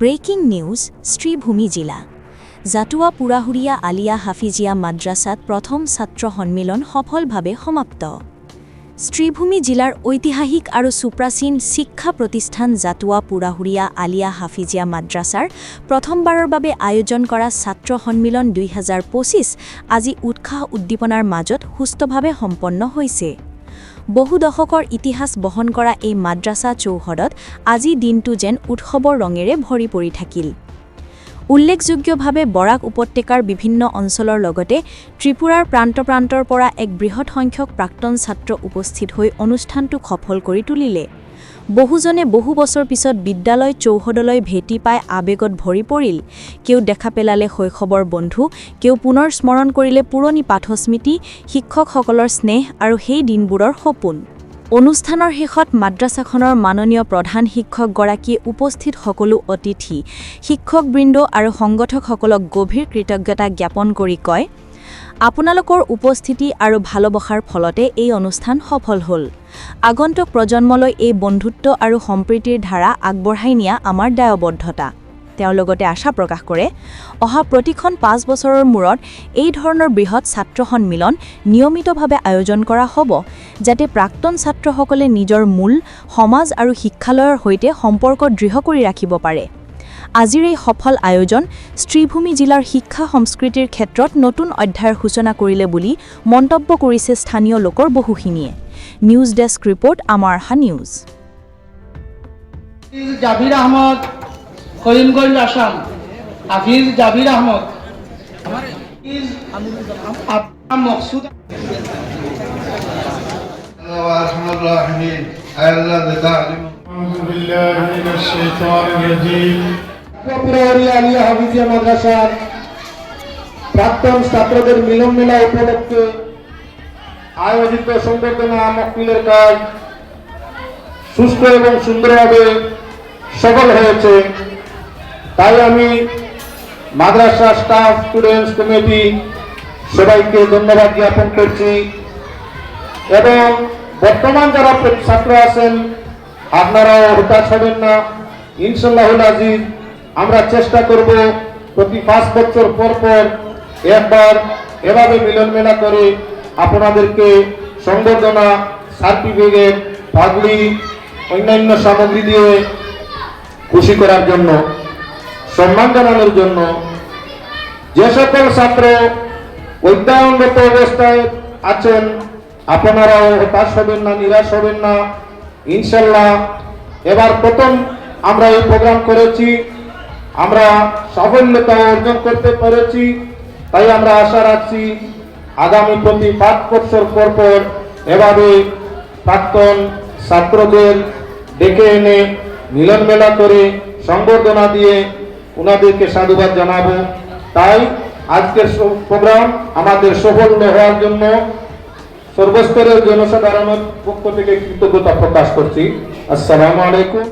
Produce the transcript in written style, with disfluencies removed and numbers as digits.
Breaking news Sreebhumi জিলা জাটুয়া পুৰাহুৰীয়া আলিয়া হাফিজিয়া মাদ্ৰাছাত প্ৰথম ছাত্ৰ সন্মিলন সফলভাৱে সমাপ্ত। শ্রীভূমি জিলাৰ ঐতিহাসিক আৰু সুপ্ৰাচীন শিক্ষা প্ৰতিষ্ঠান জাটুৱা পুৰাহুৰীয়া আলিয়া হাফিজিয়া মাদ্ৰাছাৰ প্ৰথমবাৰৰ বাবে আয়োজন কৰা ছাত্ৰ সন্মিলন 2025 আজি উৎসাহ উদ্দীপনাৰ মাজত সুস্থভাৱে সম্পন্ন হৈছে। বহু দশকৰ ইতিহাস বহন কৰা এই মাদ্ৰাছা চৌহদত আজি দিনটো যেন উৎসৱৰ ৰঙেৰে ভৰি পৰি থাকিল। উল্লেখযোগ্যভাৱে বৰাক উপত্যকাৰ বিভিন্ন অঞ্চলৰ লগতে ত্ৰিপুৰাৰ প্ৰান্তৰ পৰা এক বৃহৎ সংখ্যক প্ৰাক্তন ছাত্ৰ উপস্থিত হৈ অনুষ্ঠানটোক সফল কৰি তুলিলে। বহুজনে বহু বছৰ পিছত বিদ্যালয় চৌহদলৈ ভেটি পাই আবেগত ভৰি পৰিল। কেউ দেখা পেলালে শৈশৱৰ বন্ধু, কেউ পুনৰ স্মৰণ কৰিলে পুৰণি পাঠস্মৃতি, শিক্ষকসকলৰ স্নেহ আৰু সেই দিনবোৰৰ সপোন। অনুষ্ঠানৰ শেষত মাদ্ৰাছাখনৰ মাননীয় প্ৰধান শিক্ষকগৰাকীয়ে উপস্থিত সকলো অতিথি, শিক্ষকবৃন্দ আৰু সংগঠকসকলক গভীৰ কৃতজ্ঞতা জ্ঞাপন কৰি কয়, আপোনালোকৰ উপস্থিতি আৰু ভালোবাসাৰ ফলতে এই অনুষ্ঠান সফল হ'ল। আগন্তুক প্ৰজন্মলৈ এই বন্ধুত্ব আৰু সম্প্ৰীতিৰ ধাৰা আগবঢ়াই নিয়া আমাৰ দায়বদ্ধতা। তেওঁ লগতে আশা প্ৰকাশ কৰে, অহা প্ৰতিখন 5 বছৰৰ মূৰত এই ধৰণৰ বৃহৎ ছাত্ৰ সন্মিলন নিয়মিতভাৱে আয়োজন কৰা হ'ব, যাতে প্ৰাক্তন ছাত্ৰসকলে নিজৰ মূল সমাজ আৰু শিক্ষালয়ৰ সৈতে সম্পৰ্ক দৃঢ় কৰি ৰাখিব পাৰে। আজিৰ এই সফল আয়োজন শ্রীভূমি জিলাৰ শিক্ষা সংস্কৃতিৰ ক্ষেত্ৰত নতুন অধ্যায়ৰ সূচনা কৰিলে বুলি মন্তব্য কৰিছে স্থানীয় লোকৰ বহুখিনিয়ে। নিউজ ডেস্ক ৰিপোৰ্ট, আমাৰ আশা নিউজ। জাবির আহমদ, করিমগঞ্জ, আসাম। হাফিজ জাবির আহমদ, মকসুদ। আলিয়া হাফিজিয়া মাদ্রাসার প্রাক্তন ছাত্রদের মিলন মেলা উপলক্ষে আয়োজিত সংবর্ধনা মকমিলের কাজ সুস্থ এবং সুন্দরভাবে সফল হয়েছে। তাই আমি মাদ্রাসা স্টাফ, স্টুডেন্টস কমিটি সবাইকে ধন্যবাদ জ্ঞাপন করছি। এবং বর্তমান যারা ছাত্র আছেন, আপনারাও হতাশ হবেন না। ইনশাআল্লাহুল আজিজ আমরা চেষ্টা করব প্রতি 5 বছর পর একবার এভাবে মিলন মেলা করে আপনাদেরকে সংবর্ধনা, সার্টিফিকেট, পাগড়ি, অন্যান্য সামগ্রী দিয়ে খুশি করার জন্য, সম্মান জানানোর জন্য। যে সকল ছাত্র অধ্যয়নরত অবস্থায় আছেন, আপনারাও হতাশ হবেন না, নিরাশ হবেন না। ইনশাআল্লাহ এবার প্রথম আমরা এই প্রোগ্রাম করেছি, আমরা সাফল্যতা অর্জন করতে পেরেছি। তাই আমরা আশা রাখছি আগামী প্রতি 5 বছর পর এভাবে প্রাক্তন ছাত্রদের ডেকে এনে মিলন মেলা করে সংবর্ধনা দিয়ে ওনাদেরকে সাধুবাদ জানাবো। তাই আজকের প্রোগ্রাম আমাদের সফল হওয়ার জন্য সর্বস্তরের জনসাধারণের পক্ষ থেকে কৃতজ্ঞতা প্রকাশ করছি। আসসালামু আলাইকুম।